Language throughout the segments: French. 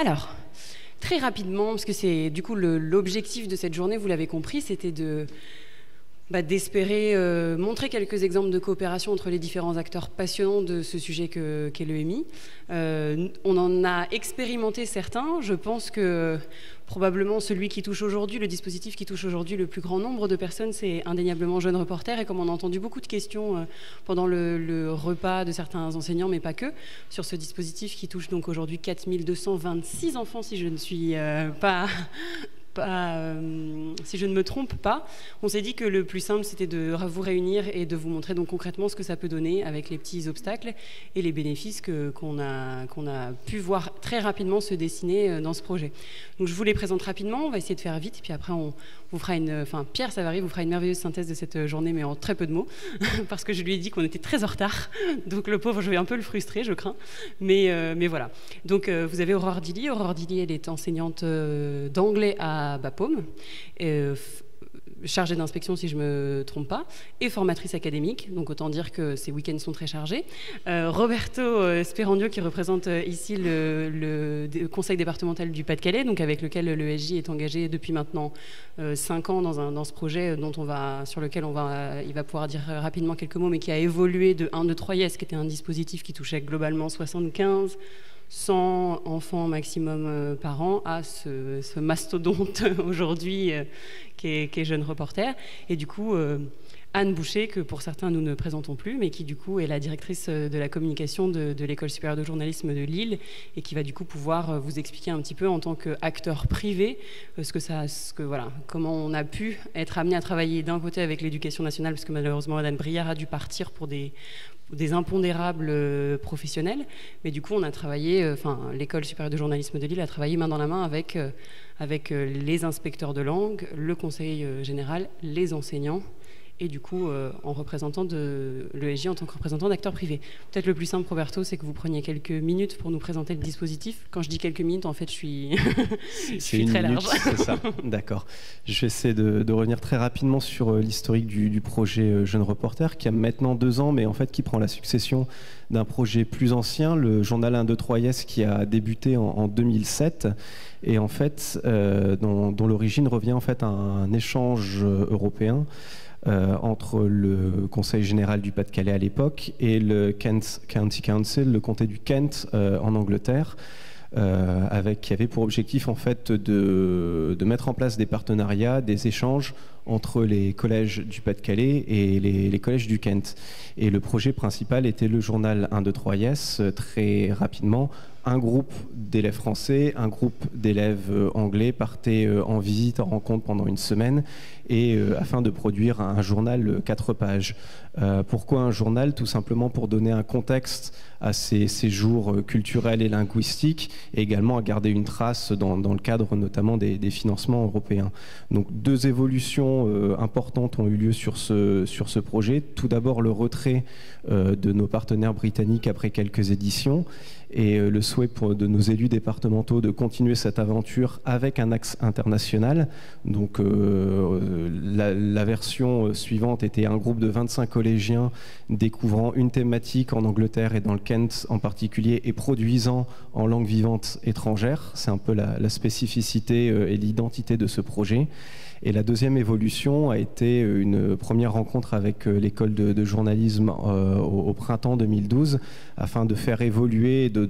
Alors, très rapidement, parce que c'est du coup l'objectif de cette journée, vous l'avez compris, c'était d'espérer montrer quelques exemples de coopération entre les différents acteurs passionnants de ce sujet qu'est l'EMI. On en a expérimenté certains. Je pense que probablement celui qui touche aujourd'hui, le dispositif qui touche aujourd'hui le plus grand nombre de personnes, c'est indéniablement Jeunes Reporters. Et comme on a entendu beaucoup de questions pendant le repas de certains enseignants, mais pas que, sur ce dispositif qui touche donc aujourd'hui 4226 enfants, si je ne suis si je ne me trompe pas, on s'est dit que le plus simple c'était de vous réunir et de vous montrer donc concrètement ce que ça peut donner avec les petits obstacles et les bénéfices qu'on a pu voir très rapidement se dessiner dans ce projet. Donc je vous les présente rapidement, on va essayer de faire vite, puis après on vous fera Pierre Savary vous fera une merveilleuse synthèse de cette journée, mais en très peu de mots, parce que je lui ai dit qu'on était très en retard, donc le pauvre, je vais un peu le frustrer, je crains, mais voilà. Donc vous avez Aurore Dilly. Aurore Dilly, elle est enseignante d'anglais à Bapaume, chargée d'inspection si je ne me trompe pas, et formatrice académique, donc autant dire que ces week-ends sont très chargés. Roberto Sperandio qui représente ici le conseil départemental du Pas-de-Calais, donc avec lequel l'ESJ est engagé depuis maintenant 5 ans dans ce projet sur lequel il va pouvoir dire rapidement quelques mots, mais qui a évolué de 1, 2, 3 Yes, qui était un dispositif qui touchait globalement 75 100 enfants maximum par an, à ce mastodonte aujourd'hui qui est Jeunes Reporters. Et du coup, Anne Boucher, que pour certains nous ne présentons plus, mais qui du coup est la directrice de la communication de l'École supérieure de journalisme de Lille, et qui va du coup pouvoir vous expliquer un petit peu en tant qu'acteur privé comment on a pu être amené à travailler d'un côté avec l'éducation nationale, parce que malheureusement Madame Briard a dû partir pour des impondérables professionnels, mais du coup on a travaillé, l'école supérieure de journalisme de Lille a travaillé main dans la main avec les inspecteurs de langue, le conseil général, les enseignants, et du coup en représentant de l'ESJ en tant que représentant d'acteurs privés. Peut-être le plus simple, Roberto, c'est que vous preniez quelques minutes pour nous présenter le dispositif. Quand je dis quelques minutes, en fait, je suis très large. C'est ça, d'accord. Je vais essayer de revenir très rapidement sur l'historique du projet Jeunes Reporters, qui a maintenant 2 ans, mais en fait qui prend la succession d'un projet plus ancien, le journal 1, 2, 3 Yes, qui a débuté en 2007, et en fait, dont l'origine revient en fait à un échange européen entre le Conseil général du Pas-de-Calais à l'époque et le Kent County Council, le comté du Kent en Angleterre, qui avait pour objectif en fait de mettre en place des partenariats, des échanges entre les collèges du Pas-de-Calais et les collèges du Kent. Et le projet principal était le journal 1, 2, 3 Yes, très rapidement. Un groupe d'élèves français, un groupe d'élèves anglais partaient en visite, en rencontre pendant une semaine, et afin de produire un journal 4 pages. Pourquoi un journal? Tout simplement pour donner un contexte à ces séjours culturels et linguistiques, et également à garder une trace dans le cadre notamment des financements européens. Donc 2 évolutions importantes ont eu lieu sur ce projet. Tout d'abord le retrait de nos partenaires britanniques après quelques éditions, et le souhait de nos élus départementaux de continuer cette aventure avec un axe international. Donc la version suivante était un groupe de 25 collégiens découvrant une thématique en Angleterre et dans le Kent en particulier, et produisant en langue vivante étrangère. C'est un peu la spécificité et l'identité de ce projet. Et la deuxième évolution a été une première rencontre avec l'école de journalisme au printemps 2012, afin de faire évoluer, de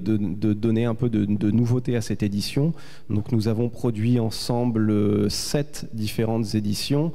donner un peu de nouveauté à cette édition. Donc nous avons produit ensemble 7 différentes éditions.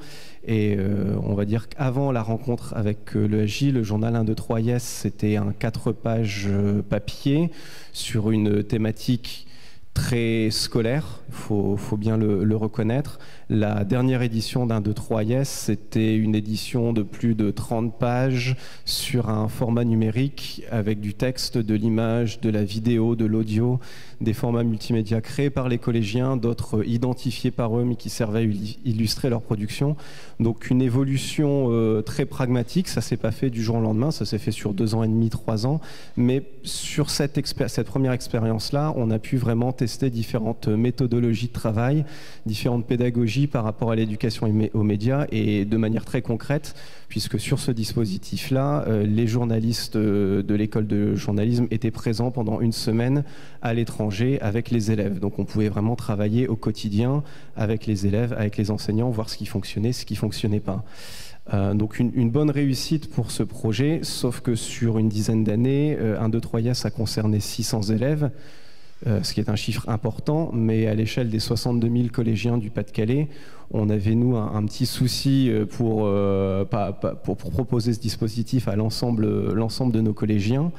Et on va dire qu'avant la rencontre avec l'ESJ, le journal 1, 2, 3 Yes, c'était un 4 pages papier sur une thématique très scolaire, il faut bien le reconnaître. La dernière édition d'1, 2, 3 Yes, c'était une édition de plus de 30 pages sur un format numérique avec du texte, de l'image, de la vidéo, de l'audio, des formats multimédia créés par les collégiens, d'autres identifiés par eux mais qui servaient à illustrer leur production. Donc une évolution très pragmatique, ça ne s'est pas fait du jour au lendemain, ça s'est fait sur 2 ans et demi, 3 ans, mais sur cette première expérience-là, on a pu vraiment tester différentes méthodologies de travail, différentes pédagogies par rapport à l'éducation et aux médias, et de manière très concrète, puisque sur ce dispositif-là, les journalistes de l'école de journalisme étaient présents pendant une semaine à l'étranger l'étranger avec les élèves. Donc on pouvait vraiment travailler au quotidien avec les élèves, avec les enseignants, voir ce qui fonctionnait, ce qui ne fonctionnait pas. Donc une bonne réussite pour ce projet, sauf que sur une dizaine d'années, 1, 2, 3 IAS a concerné 600 élèves, ce qui est un chiffre important, mais à l'échelle des 62 000 collégiens du Pas-de-Calais, on avait, nous, un petit souci pour proposer ce dispositif à l'ensemble de nos collégiens.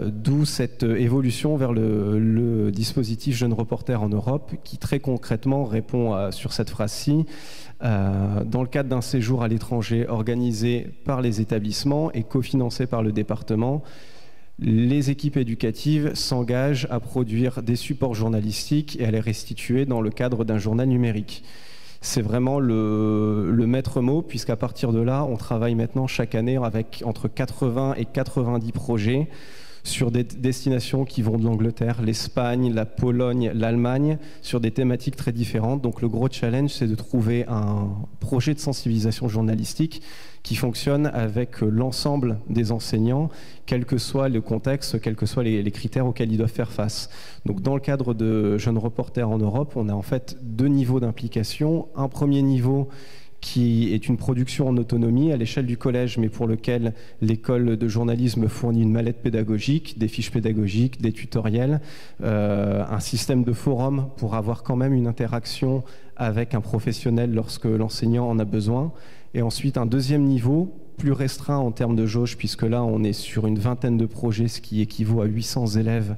D'où cette évolution vers le dispositif Jeunes Reporters en Europe, qui très concrètement répond sur cette phrase-ci. Dans le cadre d'un séjour à l'étranger organisé par les établissements et cofinancé par le département, les équipes éducatives s'engagent à produire des supports journalistiques et à les restituer dans le cadre d'un journal numérique. C'est vraiment le maître mot, puisqu'à partir de là, on travaille maintenant chaque année avec entre 80 et 90 projets sur des destinations qui vont de l'Angleterre, l'Espagne, la Pologne, l'Allemagne, sur des thématiques très différentes. Donc le gros challenge, c'est de trouver un projet de sensibilisation journalistique qui fonctionne avec l'ensemble des enseignants, quel que soit le contexte, quels que soient les critères auxquels ils doivent faire face. Donc dans le cadre de Jeunes Reporters en Europe, on a en fait 2 niveaux d'implication. Un premier niveau qui est une production en autonomie à l'échelle du collège, mais pour lequel l'école de journalisme fournit une mallette pédagogique, des fiches pédagogiques, des tutoriels, un système de forum pour avoir quand même une interaction avec un professionnel lorsque l'enseignant en a besoin. Et ensuite, un deuxième niveau, plus restreint en termes de jauge, puisque là, on est sur une vingtaine de projets, ce qui équivaut à 800 élèves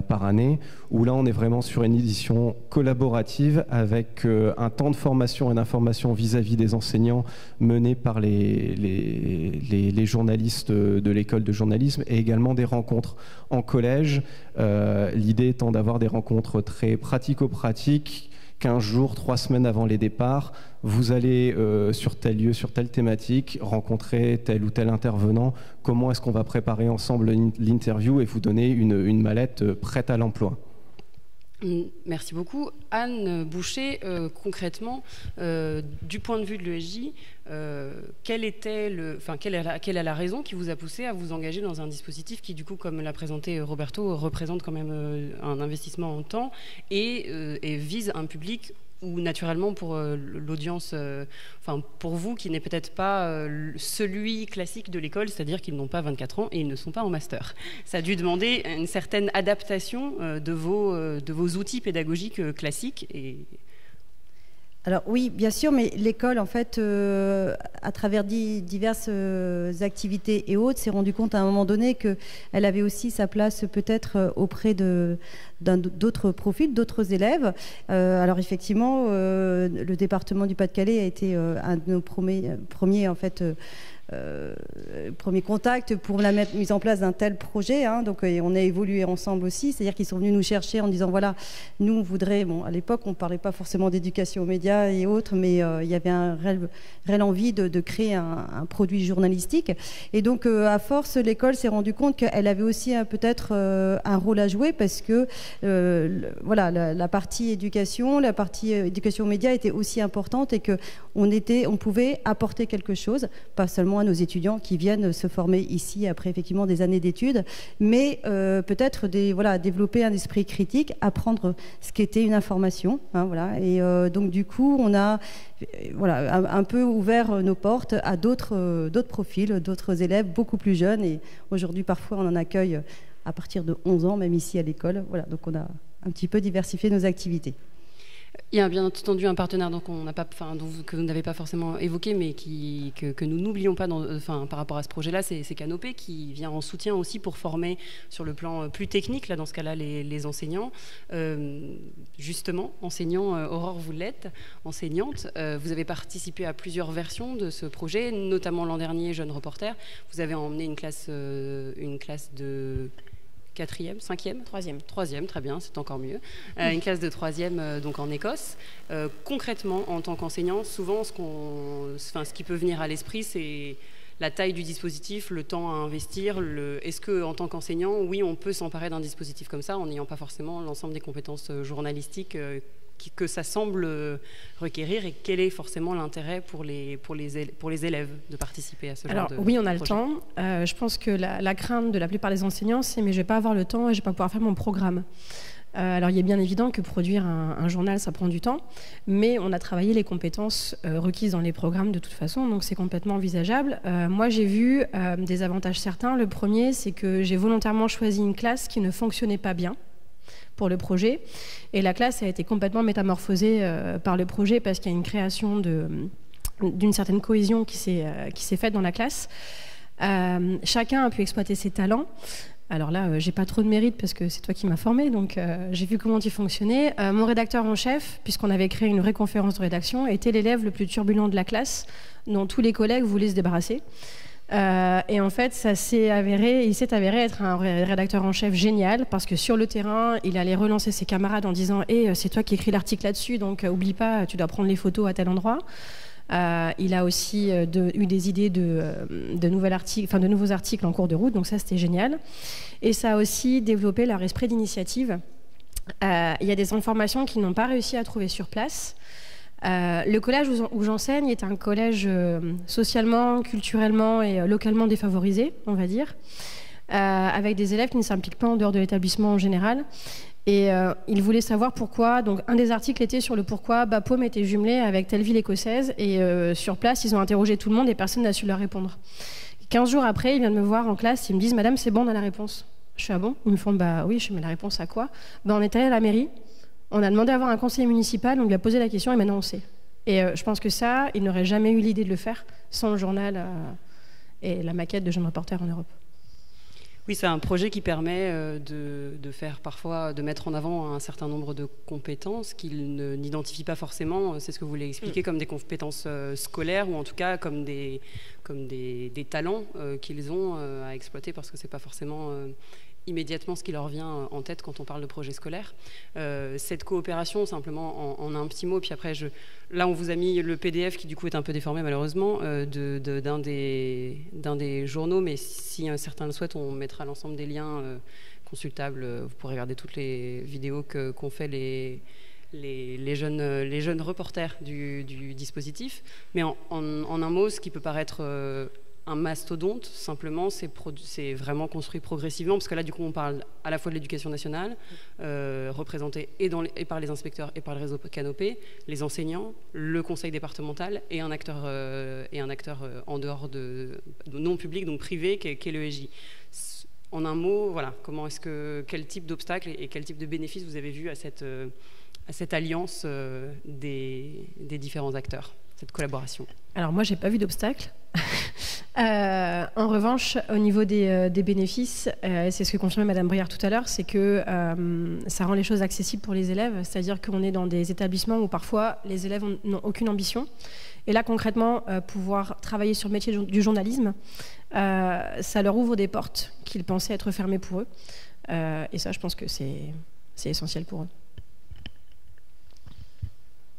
par année, où là on est vraiment sur une édition collaborative avec un temps de formation et d'information vis-à-vis des enseignants menés par les journalistes de l'école de journalisme, et également des rencontres en collège, l'idée étant d'avoir des rencontres très pratico-pratiques. 15 jours, 3 semaines avant les départs, vous allez sur tel lieu, sur telle thématique, rencontrer tel ou tel intervenant. Comment est-ce qu'on va préparer ensemble l'interview et vous donner une mallette prête à l'emploi? Merci beaucoup. Anne Boucher, concrètement, du point de vue de l'ESJ, quelle est la raison qui vous a poussé à vous engager dans un dispositif qui, du coup, comme l'a présenté Roberto, représente quand même un investissement en temps et vise un public où, naturellement, pour l'audience, pour vous, qui n'est peut-être pas celui classique de l'école, c'est-à-dire qu'ils n'ont pas 24 ans et ils ne sont pas en master. Ça a dû demander une certaine adaptation de vos outils pédagogiques classiques. Alors oui, bien sûr, mais l'école, en fait, à travers diverses activités et autres, s'est rendu compte à un moment donné qu'elle avait aussi sa place peut-être auprès d'autres profils, d'autres élèves. Alors effectivement, le département du Pas-de-Calais a été un de nos premiers en fait, premier contact pour la mise en place d'un tel projet, hein. Donc on a évolué ensemble aussi, c'est-à-dire qu'ils sont venus nous chercher en disant voilà, nous on voudrait, bon à l'époque on ne parlait pas forcément d'éducation aux médias et autres, mais il y avait un réel envie de créer un produit journalistique, et donc à force l'école s'est rendue compte qu'elle avait aussi peut-être un rôle à jouer, parce que voilà, la partie éducation aux médias était aussi importante, et qu'on pouvait apporter quelque chose, pas seulement à nos étudiants qui viennent se former ici après effectivement des années d'études, mais peut-être développer un esprit critique, apprendre ce qu'était une information, hein, voilà. Et donc du coup on a un peu ouvert nos portes à d'autres profils, d'autres élèves beaucoup plus jeunes, et aujourd'hui parfois on en accueille à partir de 11 ans, même ici à l'école. Voilà, donc on a un petit peu diversifié nos activités. Il y a bien entendu un partenaire que vous n'avez pas forcément évoqué, mais que nous n'oublions pas par rapport à ce projet-là, c'est Canopé, qui vient en soutien aussi pour former sur le plan plus technique, là, dans ce cas-là, les enseignants. Justement, enseignants, Aurore, vous l'êtes, enseignante. Vous avez participé à plusieurs versions de ce projet, notamment l'an dernier, Jeunes Reporters. Vous avez emmené une classe de... 4e, 5e, 3e, très bien, c'est encore mieux. Une classe de 3e donc en Écosse. Concrètement, en tant qu'enseignant, souvent ce qui peut venir à l'esprit, c'est la taille du dispositif, le temps à investir. Est-ce qu'en tant qu'enseignant, oui, on peut s'emparer d'un dispositif comme ça en n'ayant pas forcément l'ensemble des compétences journalistiques que ça semble requérir, et quel est forcément l'intérêt pour les élèves de participer à ce genre de oui, on a le projet. temps. Je pense que la crainte de la plupart des enseignants, c'est mais je ne vais pas avoir le temps et je ne vais pas pouvoir faire mon programme. Alors il est bien évident que produire un journal, ça prend du temps, mais on a travaillé les compétences requises dans les programmes de toute façon, donc c'est complètement envisageable. Moi j'ai vu des avantages certains. Le premier, c'est que j'ai volontairement choisi une classe qui ne fonctionnait pas bien pour le projet, et la classe a été complètement métamorphosée par le projet parce qu'il y a une création d'une certaine cohésion qui s'est faite dans la classe. Chacun a pu exploiter ses talents. Alors là, j'ai pas trop de mérite parce que c'est toi qui m'as formé, donc j'ai vu comment tu fonctionnais. Mon rédacteur en chef, puisqu'on avait créé une vraie conférence de rédaction, était l'élève le plus turbulent de la classe, dont tous les collègues voulaient se débarrasser. Et en fait, il s'est avéré être un rédacteur en chef génial, parce que sur le terrain, il allait relancer ses camarades en disant « Hey, c'est toi qui écris l'article là-dessus, donc oublie pas, tu dois prendre les photos à tel endroit ». Il a aussi eu des idées de nouveaux articles en cours de route, donc ça c'était génial. Et ça a aussi développé leur esprit d'initiative. Il y a des informations qu'ils n'ont pas réussi à trouver sur place. Le collège où j'enseigne est un collège socialement, culturellement et localement défavorisé, on va dire, avec des élèves qui ne s'impliquent pas en dehors de l'établissement en général. Et il voulait savoir pourquoi. Donc un des articles était sur le pourquoi Bapaume était jumelé avec telle ville écossaise. Et sur place, ils ont interrogé tout le monde et personne n'a su leur répondre. 15 jours après, ils viennent me voir en classe. Ils me disent « Madame, c'est bon, on a la réponse ». Je fais « Ah bon ?» Ils me font « Bah oui ». Je fais « Mais la réponse à quoi ?» On est allé à la mairie, on a demandé à avoir un conseiller municipal, on lui a posé la question et maintenant on sait. Et je pense que ça, ils n'auraient jamais eu l'idée de le faire sans le journal et la maquette de Jeunes Reporters en Europe. Oui, c'est un projet qui permet de faire parfois, de mettre en avant un certain nombre de compétences qu'ils n'identifient pas forcément, c'est ce que vous voulez expliquer, comme des compétences scolaires, ou en tout cas comme des talents qu'ils ont à exploiter, parce que c'est pas forcément immédiatement ce qui leur vient en tête quand on parle de projet scolaire. Cette coopération, simplement en un petit mot, puis après, là on vous a mis le PDF qui du coup est un peu déformé malheureusement, d'un des journaux, mais si certains le souhaitent, on mettra l'ensemble des liens consultables. Vous pourrez regarder toutes les vidéos qu'ont fait les jeunes reporters du dispositif. Mais en un mot, ce qui peut paraître un mastodonte, simplement, c'est vraiment construit progressivement, parce que là, du coup, on parle à la fois de l'éducation nationale, représentée et par les inspecteurs et par le réseau Canopé, les enseignants, le conseil départemental et un acteur en dehors de non public, donc privé, qui est l'EJ. En un mot, voilà, quel type d'obstacles et quel type de bénéfices vous avez vu à cette alliance des différents acteurs, cette collaboration? Alors moi, j'ai pas vu d'obstacle. En revanche, au niveau des bénéfices, c'est ce que confirmait Madame Briard tout à l'heure, c'est que ça rend les choses accessibles pour les élèves, c'est-à-dire qu'on est dans des établissements où parfois les élèves n'ont aucune ambition. Et là, concrètement, pouvoir travailler sur le métier du journalisme, ça leur ouvre des portes qu'ils pensaient être fermées pour eux. Et ça, je pense que c'est essentiel pour eux.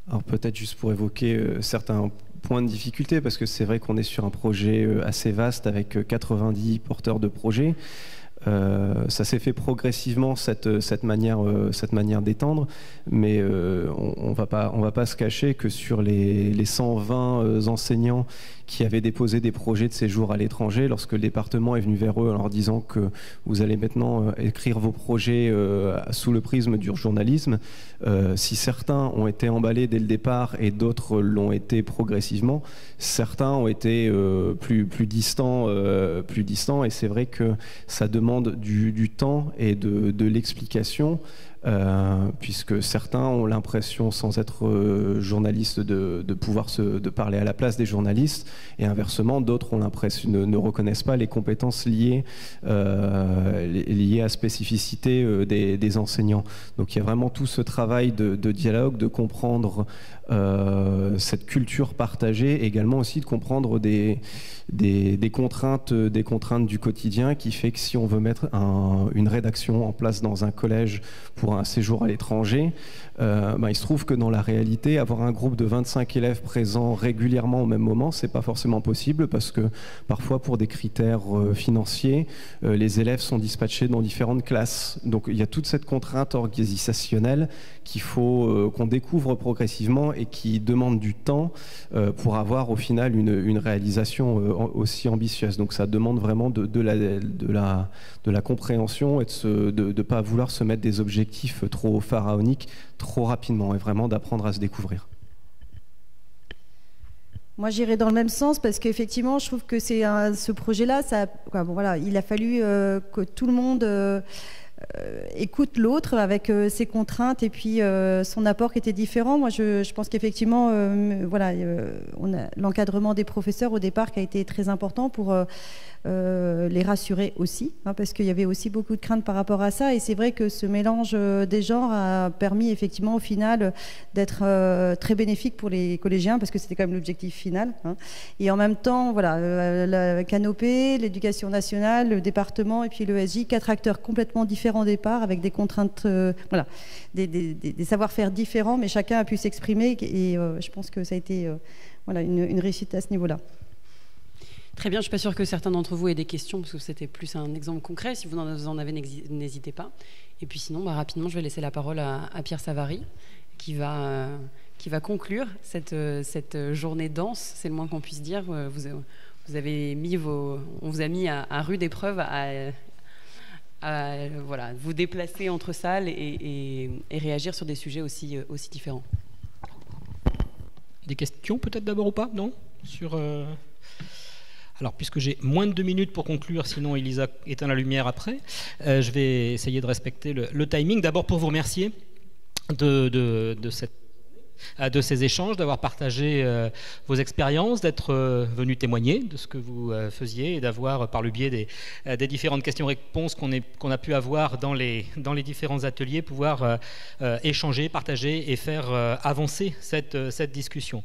Alors peut-être juste pour évoquer certains points de difficulté, parce que c'est vrai qu'on est sur un projet assez vaste avec 90 porteurs de projets. Ça s'est fait progressivement cette manière d'étendre, mais on va pas se cacher que sur les 120 enseignants qui avaient déposé des projets de séjour à l'étranger, lorsque le département est venu vers eux en leur disant que vous allez maintenant écrire vos projets sous le prisme du journalisme, si certains ont été emballés dès le départ et d'autres l'ont été progressivement, certains ont été plus distants, et c'est vrai que ça demande du temps et de l'explication, puisque certains ont l'impression, sans être journalistes, de pouvoir de parler à la place des journalistes, et inversement, d'autres ont l'impression, ne reconnaissent pas les compétences liées à spécificité des enseignants. Donc il y a vraiment tout ce travail de dialogue, de comprendre cette culture partagée, également aussi de comprendre des contraintes du quotidien qui fait que si on veut mettre une rédaction en place dans un collège pour un séjour à l'étranger, il se trouve que dans la réalité, avoir un groupe de 25 élèves présents régulièrement au même moment, c'est pas forcément possible parce que parfois pour des critères financiers, les élèves sont dispatchés dans différentes classes. Donc il y a toute cette contrainte organisationnelle qu'il faut qu'on découvre progressivement et qui demande du temps pour avoir au final une réalisation aussi ambitieuse. Donc ça demande vraiment de la compréhension et de ne pas vouloir se mettre des objectifs trop pharaoniques trop rapidement et vraiment d'apprendre à se découvrir. Moi, j'irai dans le même sens parce qu'effectivement, je trouve que ce projet-là, il a fallu que tout le monde écoute l'autre avec ses contraintes et puis son apport qui était différent. Moi, je pense qu'effectivement, l'encadrement des professeurs au départ qui a été très important pour les rassurer aussi, parce qu'il y avait aussi beaucoup de craintes par rapport à ça. Et c'est vrai que ce mélange des genres a permis effectivement au final d'être très bénéfique pour les collégiens parce que c'était quand même l'objectif final. Et en même temps, la Canopée, l'éducation nationale, le département et puis l'ESJ, 4 acteurs complètement différents au départ avec des contraintes, des savoir-faire différents, mais chacun a pu s'exprimer et je pense que ça a été une réussite à ce niveau-là. Très bien, je ne suis pas sûre que certains d'entre vous aient des questions, parce que c'était plus un exemple concret. Si vous en avez, n'hésitez pas. Et puis sinon, rapidement, je vais laisser la parole à Pierre Savary, qui va conclure cette journée dense, c'est le moins qu'on puisse dire. On vous a mis à rude épreuve à vous déplacer entre salles et réagir sur des sujets aussi différents. Des questions peut-être d'abord ou pas? Non Alors, puisque j'ai moins de 2 minutes pour conclure, sinon Elisa éteint la lumière après, je vais essayer de respecter le timing. D'abord pour vous remercier de ces échanges, d'avoir partagé vos expériences, d'être venu témoigner de ce que vous faisiez et d'avoir, par le biais des différentes questions-réponses qu'on a pu avoir dans les différents ateliers, pouvoir échanger, partager et faire avancer cette discussion.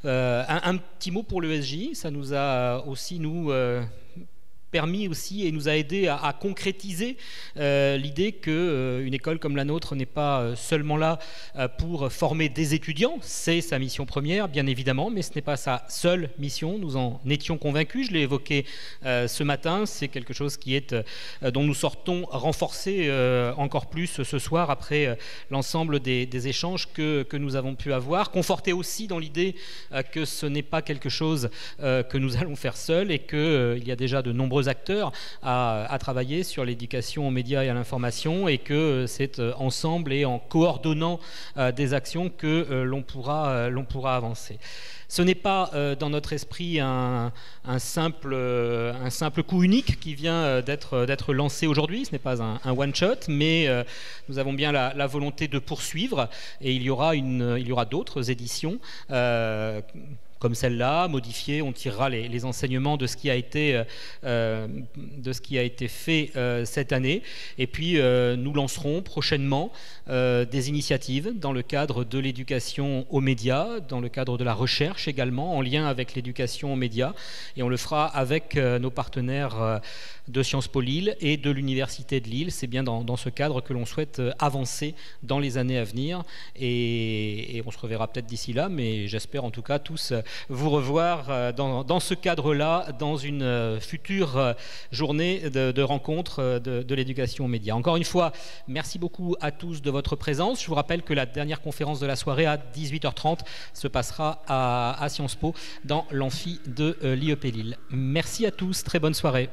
Un petit mot pour l'ESJ, ça nous a aussi, permis aussi et nous a aidé à concrétiser l'idée qu'une école comme la nôtre n'est pas seulement là pour former des étudiants, c'est sa mission première bien évidemment, mais ce n'est pas sa seule mission, nous en étions convaincus, je l'ai évoqué ce matin, c'est quelque chose dont nous sortons renforcés encore plus ce soir après l'ensemble des échanges que nous avons pu avoir, confortés aussi dans l'idée que ce n'est pas quelque chose que nous allons faire seuls et qu'il y a déjà de nombreux acteurs à travailler sur l'éducation aux médias et à l'information et que c'est ensemble et en coordonnant des actions que l'on pourra avancer. Ce n'est pas dans notre esprit un simple coup unique qui vient d'être lancé aujourd'hui, ce n'est pas un one-shot, mais nous avons bien la volonté de poursuivre et il y aura d'autres éditions comme celle-là, modifiée, on tirera les enseignements de ce qui a été fait cette année. Et puis, nous lancerons prochainement des initiatives dans le cadre de l'éducation aux médias, dans le cadre de la recherche également, en lien avec l'éducation aux médias. Et on le fera avec nos partenaires de Sciences Po Lille et de l'Université de Lille. C'est bien dans ce cadre que l'on souhaite avancer dans les années à venir. Et on se reverra peut-être d'ici là, mais j'espère en tout cas tous vous revoir dans ce cadre-là, dans une future journée de rencontre de l'éducation aux médias. Encore une fois, merci beaucoup à tous de votre présence. Je vous rappelle que la dernière conférence de la soirée à 18h30 se passera à Sciences Po dans l'amphi de l'IEP Lille. Merci à tous, très bonne soirée.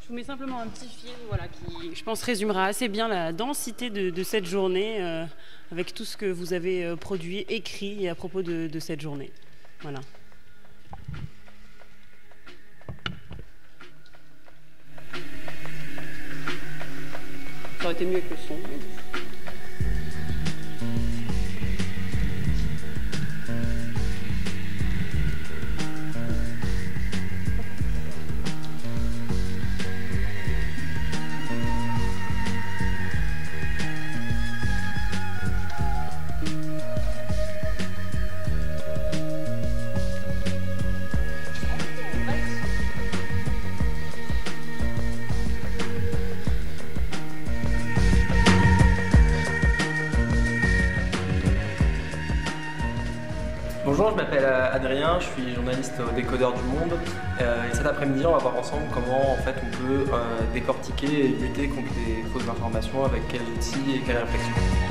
Je vous mets simplement un petit film qui, je pense, résumera assez bien la densité de cette journée avec tout ce que vous avez produit, écrit à propos de cette journée. Voilà. Ça aurait été mieux avec le son. Bonjour, je m'appelle Adrien, je suis journaliste au Décodeur du Monde et cet après-midi on va voir ensemble comment en fait on peut décortiquer et lutter contre les fausses informations avec quels outils et quelles réflexions.